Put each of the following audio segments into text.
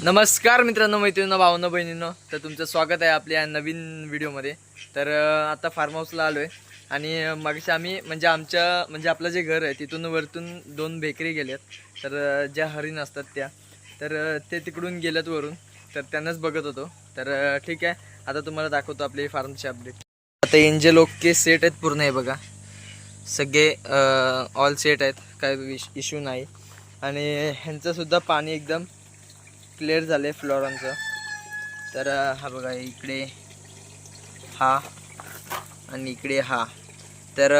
नमस्कार मित्रांनो, मैत्रिणींनो, भावनो, बहिणींनो. तर तुमचं स्वागत आहे आपल्या नवीन व्हिडिओमध्ये. तर आता फार्म हाऊसला आलो आहे आणि मागशी आम्ही म्हणजे आपलं जे घर आहे तिथून वरतून 2 बेकरी गेल्यात. तर ज्या हरिण असतात त्या, तर ते तिकडून गेल्यात वरून, तर त्यांनाच बघत होतो. तर ठीक आहे, आता तुम्हाला दाखवतो आपली फार्मची अपडेट. आता एंजल ओके सेट आहेत पूर्ण, आहे बघा, सगळे ऑल सेट आहेत, काय इश्यू नाही. आणि ह्यांचंसुद्धा पाणी एकदम क्लिअर झाले फ्लोरांचं. तर हा बघा, इकडे हा आणि इकडे हा. तर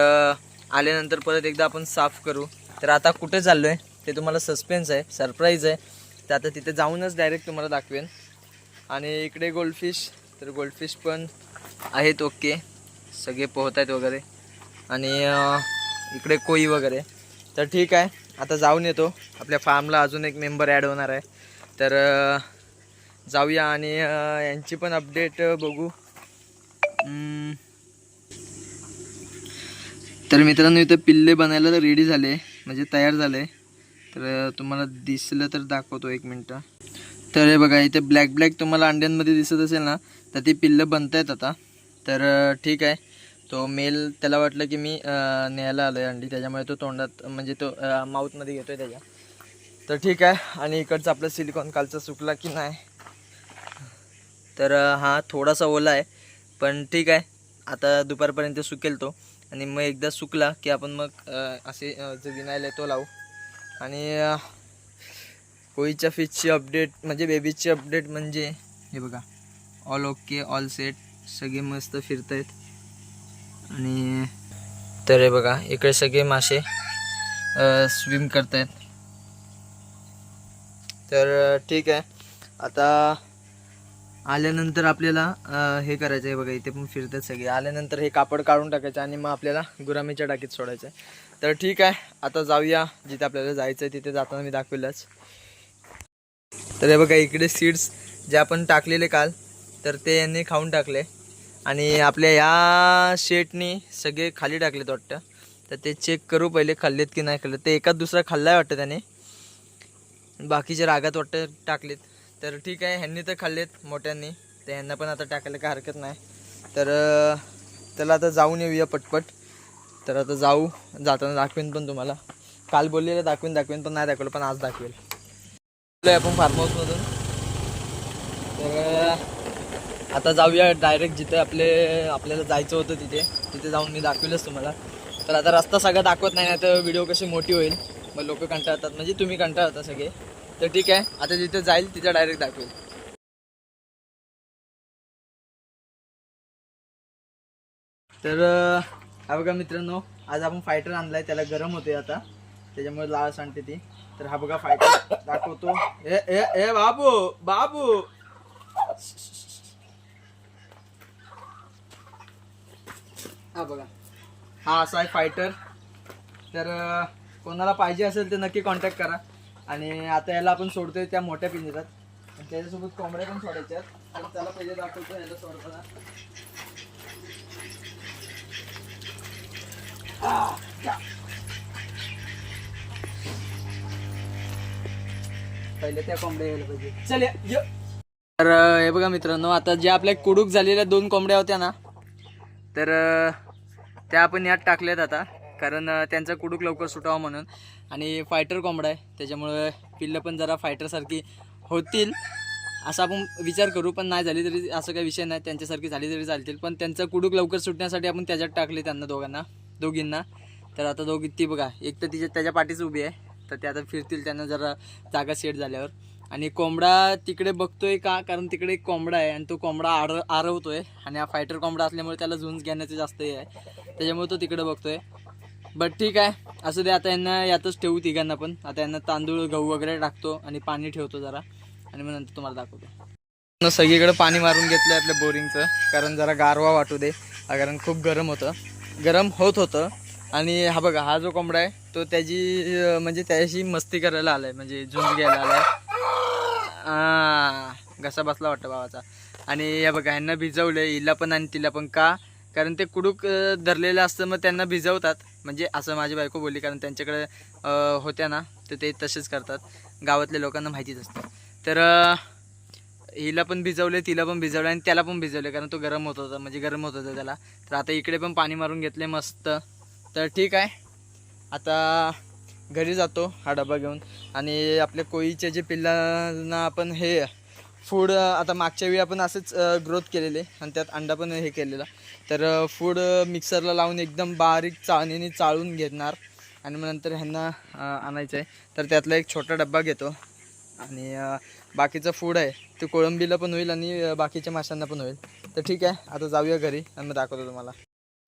आल्यानंतर परत एकदा आपण साफ करू. तर आता कुठे चाललो आहे ते तुम्हाला सस्पेन्स आहे, सरप्राईज आहे. तर आता तिथे जाऊनच डायरेक्ट तुम्हाला दाखवेन. आणि इकडे गोल्डफिश, तर गोल्डफिश पण आहेत ओके, सगळे पोहत आहेत वगैरे. आणि इकडे कोई वगैरे. तर ठीक आहे, आता जाऊन येतो. आपल्या फार्मला अजून एक मेंबर ॲड होणार आहे, तर जाऊया आणि यांची पण अपडेट बघू. तर मित्रांनो, इथं पिल्ले बनायला तर रेडी झाले, म्हणजे तयार झाले. तर तुम्हाला दिसलं तर दाखवतो, 1 मिनटं. तर हे बघा, इथे ब्लॅक तुम्हाला अंड्यांमध्ये दिसत असेल ना, तर ती पिल्लं बनत आहेत आता. तर ठीक आहे, तो मेल त्याला वाटलं की मी न्यायला आलो आहे अंडी, त्याच्यामुळे तो तोंडात म्हणजे तो माऊथमध्ये घेतो आहे त्याच्या. तर ठीक आहे. आणि इकडचं आपलं सिलिकॉन कालचा सुकला की नाही, तर हा थोडासा ओला आहे, पण ठीक आहे, आता दुपारपर्यंत सुकेल तो. आणि मग एकदा सुकला की आपण मग असे जो विनायला आहे तो लावू. आणि कोळीच्या फिशची अपडेट म्हणजे बेबीची अपडेट म्हणजे हे बघा, ऑल ओके, ऑल सेट, सगळे मस्त फिरत आहेत. आणि तर हे बघा, इकडे सगळे मासे स्विम करत आहेत. तर ठीक आहे, आता आल्यानंतर आपल्याला हे करायचं आहे. बघा, इथे पण फिरतात सगळे. आल्यानंतर हे कापड काढून टाकायचं आणि मग आपल्याला गुरामीच्या टाकीत सोडायचं आहे. तर ठीक आहे, आता जाऊया जिथे आपल्याला जायचं आहे. तिथे जाताना मी दाखविलंच. तर हे बघा, इकडे सीड्स जे आपण टाकलेले काल, तर ते यांनी खाऊन टाकले. आणि आपल्या या शेटनी सगळे खाली टाकलेत वाटतं. तर ते चेक करू पहिले, खाल्लेत की नाही खाल्लेत. ते एकाच दुसरा खाल्लाय वाटतं त्याने, बाकीचे रागात वाटतं टाकलेत. तर ठीक आहे, ह्यांनी तर खाल्लेत मोठ्यांनी, तर ह्यांना पण आता टाकायला काय हरकत नाही. तर त्याला आता जाऊन येऊया पटपट. तर आता जाऊ, जाताना दाखवेन पण तुम्हाला. काल बोललेलं दाखवेन पण नाही दाखवलं, पण आज दाखवेल. आपण फार्म हाऊसमधून, तर आता जाऊया डायरेक्ट जिथे आपल्याला जायचं होतं तिथे जाऊन मी दाखवेलच तुम्हाला. तर आता रस्ता सगळा दाखवत नाही, तर व्हिडिओ कशी मोठी होईल, मग लोक कंटाळतात, म्हणजे तुम्ही कंटाळता सगळे. तर ठीक आहे, आता जिथे जाईल तिथे डायरेक्ट दाखवेल. तर हा बघा मित्रांनो, आज आपण फायटर आणलाय, त्याला गरम होते आता, त्याच्यामुळे लाळ सांगते ती. तर हा बघा फायटर दाखवतो. ए ए ए बाबू बाबू, हा बघा, हा असा आहे फायटर. तर कोणाला पाहिजे असेल तर नक्की कॉन्टॅक्ट करा. आणि आता याला आपण सोडतोय त्या मोठ्या पिंजऱ्यात, आणि त्याच्यासोबत कोंबड्या पण सोडायच्या. तर त्याला पहिले दाखवतो याला सोडताना. पहिले त्या कोंबड्या यायला पाहिजे. चल ये. तर हे बघा मित्रांनो, आता ज्या आपल्या कुडूक झालेल्या 2 कोंबड्या होत्या ना, तर त्या आपण यात टाकल्यात आता, कारण त्यांचा कुडूक लवकर सुटावा म्हणून. आणि फायटर कोंबडा आहे, त्याच्यामुळे पिल्लं पण जरा फायटरसारखी होतील असा आपण विचार करू. पण नाही झाली तरी असं काही विषय नाही, त्यांच्यासारखी झाली तरी चालतील. पण त्यांचं कुडूक लवकर सुटण्यासाठी आपण त्याच्यात टाकले त्यांना दोघींना. तर आता दोघी, ती बघा, एक तर त्याच्या पाठीच उभी आहे, तर ते आता फिरतील त्यांना जरा जागा सेट झाल्यावर. आणि कोंबडा तिकडे बघतोय का, कारण तिकडे एक कोंबडा आहे आणि तो कोंबडा आरवतोय. आणि हा फायटर कोंबडा असल्यामुळे त्याला झुंज घेण्याचं जास्त हे आहे, त्याच्यामुळे तो तिकडे बघतोय. बट ठीक आहे, असं दे. आता यांना यातच ठेवू तिघांना पण. आता यांना तांदूळ, गहू वगैरे टाकतो आणि पाणी ठेवतो जरा, आणि मग नंतर तुम्हाला दाखवतो. सगळीकडे पाणी मारून घेतलं आपल्या बोरिंगचं, कारण जरा गारवा वाटू दे, कारण खूप गरम होत होतं. आणि हा बघा, हा जो कोंबडा आहे तो म्हणजे त्याची मस्ती करायला आलाय, म्हणजे झुंज घ्यायला आलाय. घसा बसला वाटतं भावाचा. आणि हे बघा, ह्यांना भिजवलंय, हिला पण आणि तिला पण. का, कारण ते कुडूक धरलेलं असतं, मग त्यांना भिजवतात, म्हणजे असं माझी बायको बोलली, कारण त्यांच्याकडे होत्या ना, तर ते तसेच करतात. गावातल्या लोकांना माहितीच असतं. तर हिला पण भिजवले, तिला पण भिजवलं आणि त्याला पण भिजवले, कारण तो गरम होत होता, म्हणजे गरम होत होता त्याला. तर आता इकडे पण पाणी मारून घेतले मस्त. तर ठीक आहे, आता घरी जातो हा डबा घेऊन. आणि आपल्या कोळीच्या जे पिल्लांना आपण हे फूड आता मागच्या वेळी आपण असंच ग्रोथ केलेले आणि त्यात अंडा पण हे केलेला. तर फूड मिक्सरला लावून एकदम बारीक चाळणीने चाळून घेणार आणि मग नंतर ह्यांना आणायचं आहे. तर त्यातला एक छोटा डब्बा घेतो आणि बाकीचं फूड आहे ते कोळंबीला पण होईल आणि बाकीच्या माशांना पण होईल. तर ठीक आहे, आता जाऊया घरी आणि मग दाखवतो तुम्हाला.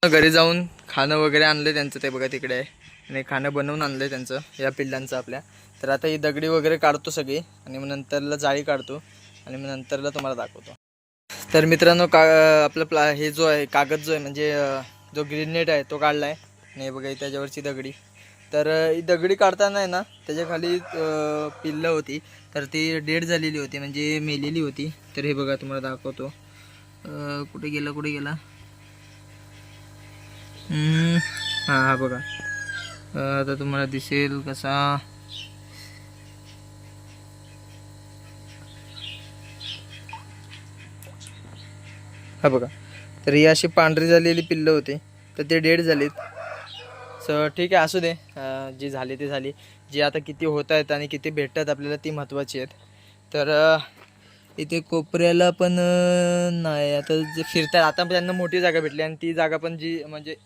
घरी जाऊन खाणं वगैरे आणलं त्यांचं, ते बघा तिकडे आहे. आणि खाणं बनवून आणलं त्यांचं, या पिल्लांचं आपल्या. तर आता ही दगडी वगैरे काढतो सगळी आणि मग नंतरला जाळी काढतो आणि मग नंतरला तुम्हाला दाखवतो. तर मित्रांनो, आपलं हे जो आहे कागद जो आहे, म्हणजे जो ग्रीन नेट आहे तो काढला आहे. आणि बघा त्याच्यावरची दगडी. तर ही दगडी काढताना आहे ना, त्याच्या खाली पिल्लं होती, तर ती डेड झालेली होती, म्हणजे मेलेली होती. तर हे बघा तुम्हाला दाखवतो. कुठे गेला हा बघा. आता तुम्हाला दिसेल कसा. हा बघा. तर ही अशी पांढरी झालेली पिल्लं होती, तर ते डेड झालीत. सो ठीक आहे, असू दे. जी झाली ती झाली. जी आता किती होत आहेत आणि किती भेटतात आपल्याला ती महत्त्वाची आहेत. तर इथे कोपऱ्याला पण नाही, आता जे फिरतात आता त्यांना मोठी जागा भेटली आणि ती जागा पण जी म्हणजे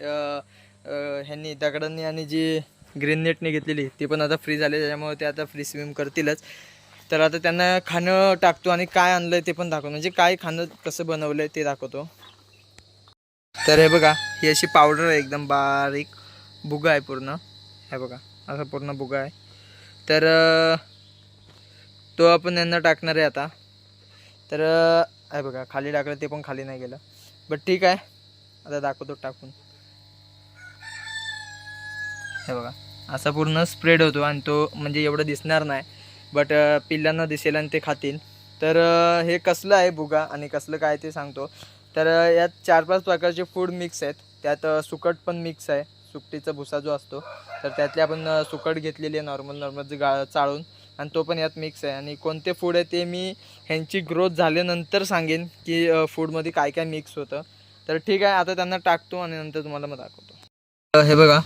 ह्यांनी दगडांनी आणि जी ग्रीन नेटने घेतलेली ती पण आता फ्री झाली, त्याच्यामुळे ते आता फ्री स्विम करतीलच. तर आता त्यांना खाणं टाकतो आणि काय आणलं आहे ते पण दाखवतो, म्हणजे काय खाणं कसं बनवलं आहे ते दाखवतो. तर हे बघा, ही अशी पावडर आहे, एकदम बारीक बुगा आहे पूर्ण. हे बघा, असा पूर्ण बुगा आहे. तर तो आपण यांना टाकणार आहे आता. तर हे बघा, खाली टाकलं ते पण खाली नाही गेलं, बट ठीक आहे, आता दाखवतो टाकून. हे बघा, असा पूर्ण स्प्रेड होतो आणि तो म्हणजे एवढं दिसणार नाही, बट पिल्लांना दिसेल आणि ते खातील. तर हे कसलं आहे बुगा आणि कसलं काय ते सांगतो. तर यात 4-5 प्रकारचे फूड मिक्स आहेत. त्यात सुकट पण मिक्स आहे, सुकटीचा भुसा जो असतो, तर त्यातली आपण सुकट घेतलेली आहे नॉर्मल जी चाळून, आणि तो पण यात मिक्स आहे. आणि कोणते फूड आहे ते मी ह्यांची ग्रोथ झाल्यानंतर सांगेन की फूडमध्ये काय काय मिक्स होतं. तर ठीक आहे, आता त्यांना टाकतो आणि नंतर तुम्हाला मग दाखवतो. हे बघा,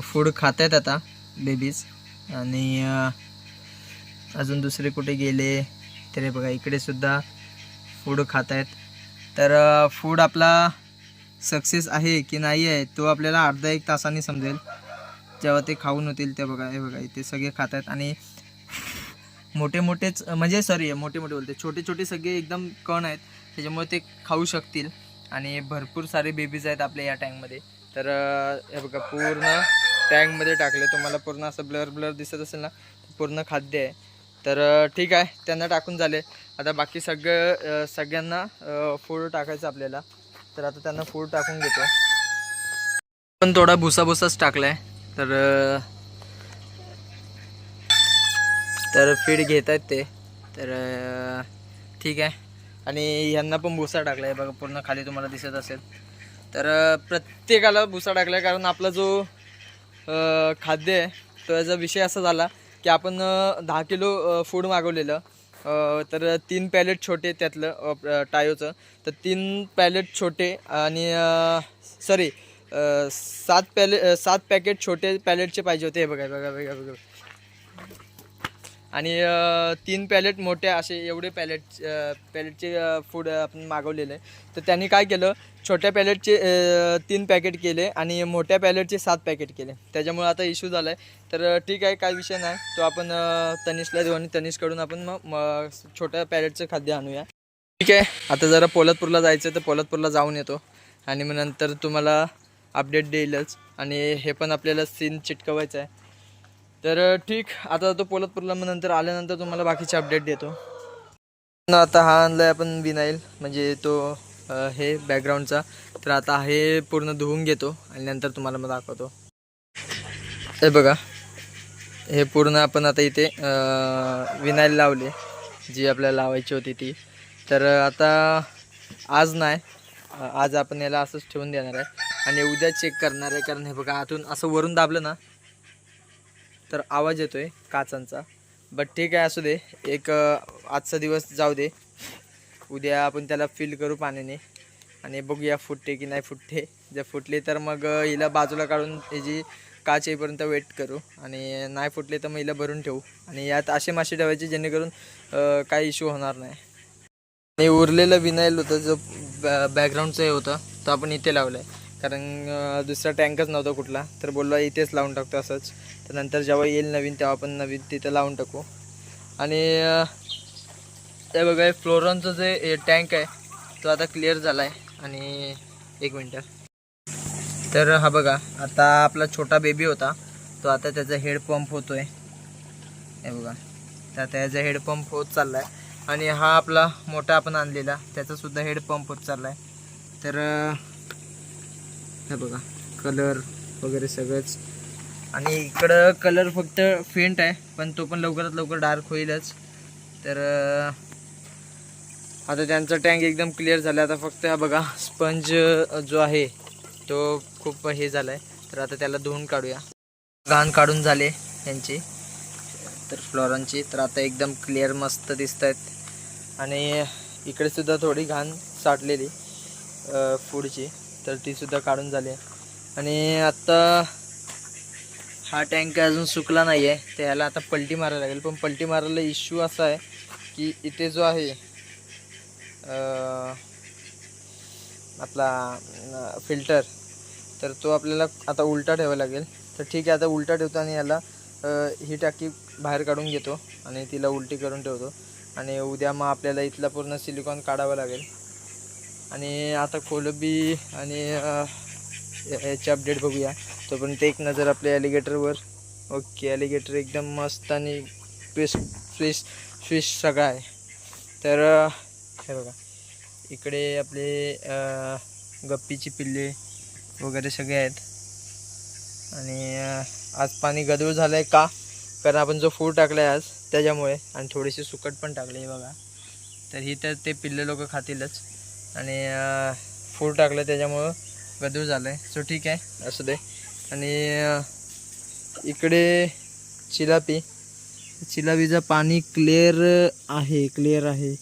फूड खात आहेत आता बेबीज. आणि अजून दुसरे कुठे गेले तर हे बघा, इकडे सुद्धा फूड खात आहेत. तर फूड आपला सक्सेस आहे की नाही आहे तो आपल्याला अर्धा एक तासाने समजेल, जेव्हा ते खाऊन होतील. ते बघा, हे बघा, इथे सगळे खात आहेत आणि मोठे मोठेच, म्हणजे मोठे मोठे बोलते, छोटे छोटे सगळे एकदम कण आहेत, त्याच्यामुळे ते खाऊ शकतील. आणि भरपूर सारे बेबीज आहेत आपल्या या टँकमध्ये. तर हे बघा, पूर्ण टँकमध्ये टाकले, तुम्हाला पूर्ण असं ब्लर दिसत असेल ना, पूर्ण खाद्य आहे. तर ठीक आहे, त्यांना टाकून झाले. आता बाकी सगळ्यांना फूड टाकायचं आपल्याला. तर आता त्यांना फूड टाकून घेतो. पण थोडा भुसाच टाकला आहे. तर फीड घेत आहेत ते. तर ठीक आहे, आणि ह्यांना पण भुसा टाकला आहे बघा, पूर्ण खाली तुम्हाला दिसत असेल. तर प्रत्येकाला भुसा टाकला आहे, कारण आपला जो खाद्य आहे तो याचा विषय असा झाला की आपण 10 किलो फूड मागवलेलं. तर 3 पॅलेट छोटे त्यातलं टायोचं, तर 3 पॅलेट छोटे आणि 7 पॅकेट छोटे पॅलेटचे पाहिजे होते. हे बघा बघा बघा बघा. आणि 3 पॅलेट मोठे असे एवढे पॅलेटचे फूड आपण मागवलेले. तर त्यांनी काय केलं, छोट्या पॅलेटचे 3 पॅकेट केले आणि मोठ्या पॅलेटचे 7 पॅकेट केले. त्याच्यामुळे आता इश्यू झाला आहे. तर ठीक आहे, काय विषय नाही, तो आपण तनिषला देऊ आणि तनिषकडून आपण मग छोट्या पॅलेटचं खाद्य आणूया. ठीक आहे, आता जरा पोलादपूरला जायचं, तर पोलादपूरला जाऊन येतो आणि मग नंतर तुम्हाला अपडेट देईलच. आणि हे पण आपल्याला सीन चिटकवायचं आहे. तर ठीक, आता तो पोलादपूरला, मग नंतर आल्यानंतर तुम्हाला बाकीचे अपडेट देतो. आता हा आणलाय आपण विनाईल, म्हणजे तो हे बॅकग्राऊंडचा. तर आता हे पूर्ण धुवून घेतो आणि नंतर तुम्हाला मग दाखवतो. हे बघा, हे पूर्ण आपण आता इथे विनाईल लावले, जी आपल्याला लावायची होती ती. तर आता आज नाही, आज आपण याला असंच ठेवून देणार आहे आणि उद्या चेक करणार आहे. कारण हे बघा, आतून असं वरून दाबलं ना तर आवाज येतोय काचांचा. बट ठीक आहे, असू दे. एक आजचा दिवस जाऊ दे, उद्या आपण त्याला फिल करू पाण्याने आणि बघूया फुटते की नाही फुटते. जर फुटले तर मग हिला बाजूला काढून त्याची काच येईपर्यंत वेट करू आणि नाही फुटले तर मग हिला भरून ठेवू आणि यात असे मासे ठेवायचे जेणेकरून काही इश्यू होणार नाही. आणि उरलेलं विनाईल होतं जो बॅकग्राऊंडचं हे होतं तो आपण इथे लावलं आहे, कारण दुसरा टँकच नव्हता कुठला, तर बोललो इथेच लावून टाकतो असंच. तर नंतर जेव्हा येईल नवीन तेव्हा आपण नवीन तिथं लावून टाकू. आणि ते बघा फ्लोरॉनचं जे टँक आहे तो आता क्लिअर झाला आहे. आणि एक मिनटं, तर हा बघा आता आपला छोटा बेबी होता तो आता त्याचा हेड पंप होतो आहे, हे बघा. तर त्याचा हेड पंप होत चालला आहे आणि हा आपला मोठा आपण आणलेला त्याचासुद्धा हेड पंप होत चालला आहे. तर हे बघा कलर वगैरे सगळंच. आणि इकडं कलर फक्त फेंट आहे पण तो पण लवकरात लवकर डार्क होईलच. तर आता त्यांचा टँक एकदम क्लिअर झाला. आता फक्त हा बघा स्पंज जो आहे तो खूप हे झाला आहे, तर आता त्याला धुवून काढूया. घाण काढून झाले यांची तर फ्लोरॉनची, तर आता एकदम क्लिअर मस्त दिसत आहेत. आणि इकडे सुद्धा थोडी घाण साठलेली फूडची, तर ती सुद्धा काढून झाली. आणि आता हा टँक अजून सुकला नाही आहे, तर याला आता पलटी मारायला लागेल. पण पलटी मारायला इश्यू असा आहे की इथे जो आहे आपला फिल्टर, तर तो आपल्याला आता उलटा ठेवायला लागेल. तर ठीक आहे, आता उलटा ठेवतो आणि याला ही टाकी बाहेर काढून घेतो आणि तिला उलटी करून ठेवतो. आणि उद्या मग आपल्याला इथला पूर्ण सिलिकॉन काढावं लागेल. आणि आता कोलंबी आणि याची अपडेट बघूया. तोपर्यंत एक नजर आपल्या ॲलिगेटरवर. ओके, ॲलिगेटर एकदम मस्त आणि फिश सगळा आहे. तर हे बघा इकडे आपले गप्पीची पिल्ले वगैरे सगळे आहेत. आणि आज पाणी गढूळ झालं आहे का, कारण आपण जो फूड टाकला आहे आज त्याच्यामुळे, आणि थोडीशी सुकट पण टाकली आहे बघा. तर ही तर ते पिल्ले लोक खातीलच आणि फूड टाकलं त्याच्यामुळं गढूळ झालं आहे. सो ठीक आहे, असू दे. आणि इकडे चिलापीचं पाणी क्लिअर आहे.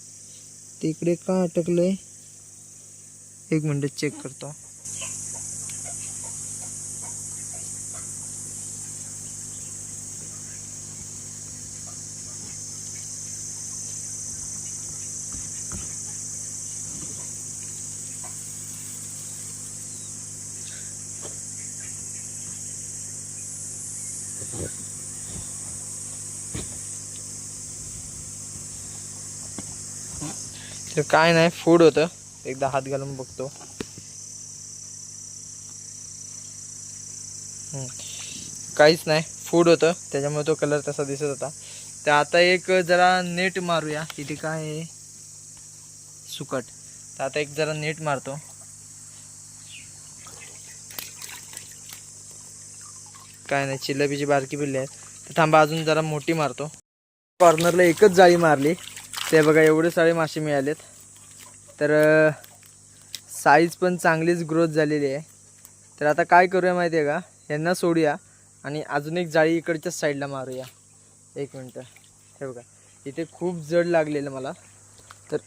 ते इकडे का अटकलं आहे, एक मिनटं चेक करतो. तर काय नाही, फूड होतं, एकदा हात घालून बघतो. काहीच नाही, फूड होतं त्याच्यामुळे तो कलर तसा दिसत होता. तर आता एक जरा नेट मारूया. इथे काय आहे, सुकट. तर आता एक जरा नेट मारतो. काय नाही, चिल्लबीची बारकी पिल्ले आहेत. तर थांबा अजून जरा मोठी मारतो. कॉर्नरला एकच जाळी मारली, ते बघा एवढे सारे मासे मिळालेत. तर साईज पण चांगलीच ग्रोथ झालेली आहे. तर आता काय करूया माहिती आहे का, यांना सोडूया आणि अजून एक जाळी इकडच्याच साईडला मारूया. एक मिनटं, हे बघा इथे खूप जड लागलेलं मला, तर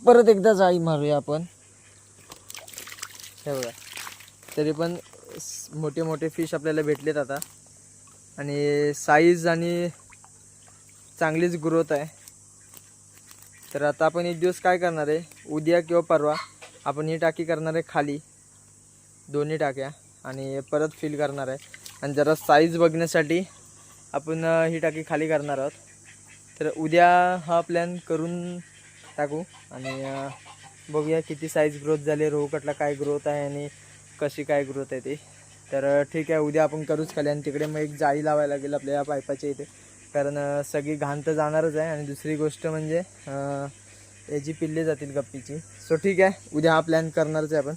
परत एकदा जाळी मारूया आपण. हे बघा तरी पण मोठे मोठे फिश आपल्याला भेटलेत आता आणि साईज आणि चांगलीच ग्रोथ आहे. तर आता आपण एक दिवस काय करणार आहे, उद्या किंवा परवा आपण ही टाकी करणार आहे खाली, दोन्ही टाक्या, आणि परत फिल करणार आहे. आणि जरा साईज बघण्यासाठी आपण ही टाकी खाली करणार आहोत. तर उद्या हा प्लॅन करून टाकू आणि बघूया किती साईज ग्रोथ झाली, रोहकटला काय ग्रोथ आहे आणि कशी काय ग्रोथ आहे ते. तर ठीक आहे, उद्या आपण करूच खाली. आणि तिकडे मग एक जाळी लावायला लागेल आपल्या या पाईपाच्या इथे, कारण सगळी घाण तर जाणारच आहे. आणि दुसरी गोष्ट म्हणजे याची पिल्ले जातील गप्पीची. सो ठीक आहे, उद्या हा प्लॅन करणारच आहे आपण.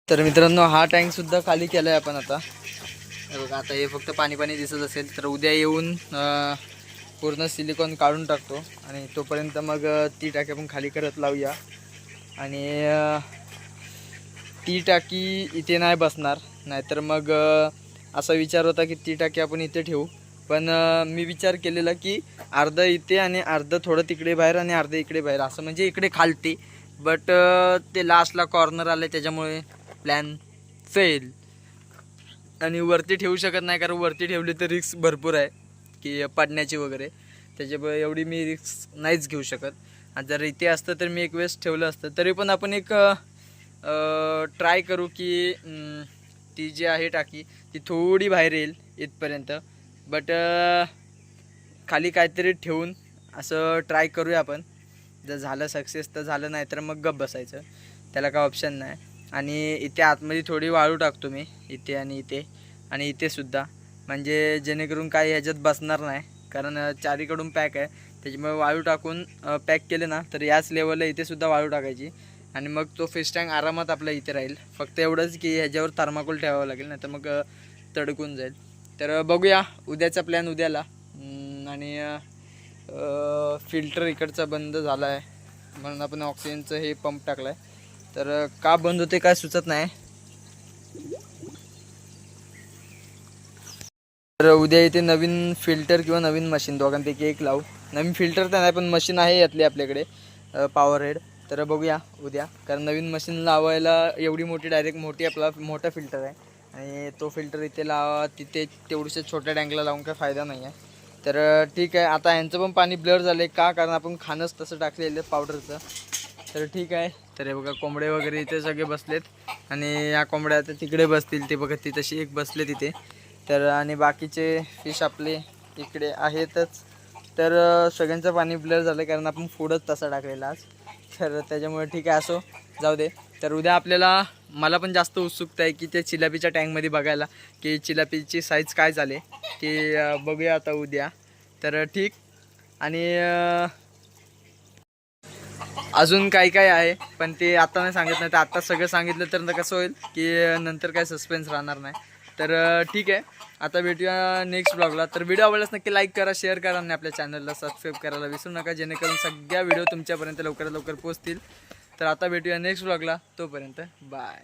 तर मित्रांनो, हा टँकसुद्धा खाली केला आहे आपण आता. बघा आता हे फक्त पाणी पाणी दिसत असेल, तर उद्या येऊन पूर्ण सिलिकॉन काढून टाकतो आणि तोपर्यंत मग ती टाकी आपण खाली करत लावूया. आणि ती टाकी इथे नाही बसणार, नाहीतर मग असा विचार होता की ती टाकी आपण इथे ठेवू पण मी विचार केलेला की अर्धं इथे आणि अर्धं थोडं तिकडे बाहेर आणि अर्धं इकडे बाहेर, असं म्हणजे इकडे खालती. बट ते लास्टला कॉर्नर आले त्याच्यामुळे प्लॅन फेल. आणि वरती ठेवू शकत नाही, कारण वरती ठेवली तर रिस्क भरपूर आहे की पडण्याची वगैरे, त्याच्यामुळे एवढी मी रिस्क नाहीच घेऊ शकत. आणि जर इथे असतं तर मी एक वेळेस ठेवलं असतं. तरी पण आपण एक ट्राय करू की ती जी आहे टाकी ती थोडी बाहेर येईल इथपर्यंत. बट खाली काहीतरी ठेवून असं ट्राय करूया आपण. जर झालं सक्सेस तर झालं, नाही तर मग गप बसायचं, त्याला काय ऑप्शन नाही. आणि इथे आतमध्ये थोडी वाळू टाकतो मी, इथे आणि इथे आणि इथेसुद्धा, म्हणजे जेणेकरून काय ह्याच्यात बसणार नाही, कारण चारीकडून पॅक आहे. त्याच्यामुळे वाळू टाकून पॅक केले ना तर याच लेवलला इथेसुद्धा वाळू टाकायची आणि मग तो फिश टँक आरामात आपला इथे राहील. फक्त एवढंच की ह्याच्यावर थर्माकोल ठेवावं लागेल, नाही तर मग तडकून जाईल. तर बघूया उद्याचा प्लॅन उद्याला. आणि फिल्टर इकडचा बंद झाला आहे म्हणून आपण ऑक्सिजनचं हे पंप टाकला आहे. तर का बंद होते काय सुचत नाही. तर उद्या इथे नवीन फिल्टर किंवा नवीन मशीन दोघांपैकी एक लावू. नवीन फिल्टर तर नाही पण मशीन आहे यातली आपल्याकडे पॉवर हेड. तर बघूया उद्या, कारण नवीन मशीन लावायला एवढी मोठी डायरेक्ट मोठी आपला मोठा फिल्टर आहे आणि तो फिल्टर इथे लावा तिथे तेवढ्याशा छोट्या टँकला लावून काय फायदा नाही आहे. तर ठीक आहे. आता यांचं पण पाणी ब्लर झालं आहे का, कारण आपण खाणंच तसं टाकलेलं पावडरचं. तर ठीक आहे. तर हे बघा कोंबडे वगैरे इथे सगळे बसलेत आणि या कोंबड्या आता तिकडे बसतील, ते बघा ती तशी एक बसले तिथे. तर आणि बाकीचे फिश आपले इकडे आहेतच. तर सगळ्यांचं पाणी ब्लर झालं कारण आपण फूडच तसा टाकलेला आज. तर त्याच्यामुळे ठीक आहे, असो जाऊ दे. तर उद्या आपल्याला, मला पण जास्त उत्सुकता आहे की त्या चिलापीच्या टँकमध्ये बघायला की चिलापीची साईज काय झाली ते बघूया आता उद्या. तर ठीक. आणि अजून काही काय आहे पण ते आता नाही सांगत, नाही तर आत्ता सगळं सांगितलं तर कसं होईल की नंतर काय सस्पेन्स राहणार नाही. तर ठीक आहे. आता भेटूया नेक्स्ट ब्लॉगला. तर व्हिडिओ आवडल्यास नक्की लाईक करा, शेअर करा आणि आपल्या चॅनलला सबस्क्राईब करायला विसरू नका, जेणेकरून सगळ्या व्हिडिओ तुमच्यापर्यंत लवकरात लवकर पोहोचतील. तर आता भेटूया नेक्स्ट ब्लॉगला, तोपर्यंत बाय.